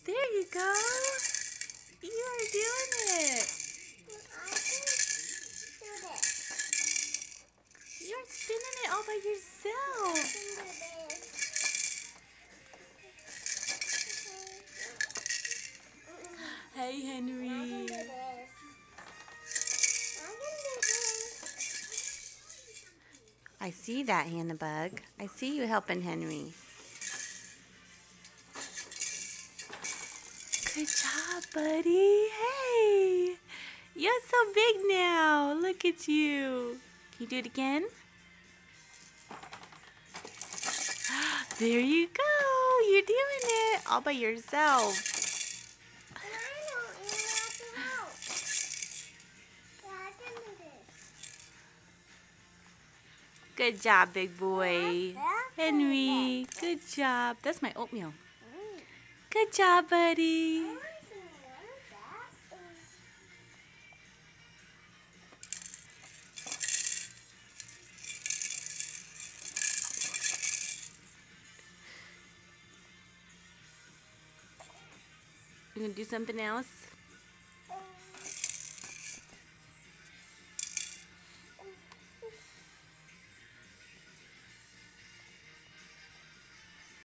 There you go. You are doing it. You're spinning it all by yourself. Hey, Henry. I see that, Hannah Bug. I see you helping Henry. Good job, buddy. Hey, you're so big now. Look at you. Can you do it again? There you go. You're doing it all by yourself. Good job, big boy. Henry, good job. That's my oatmeal. Good job, buddy. You gonna do something else?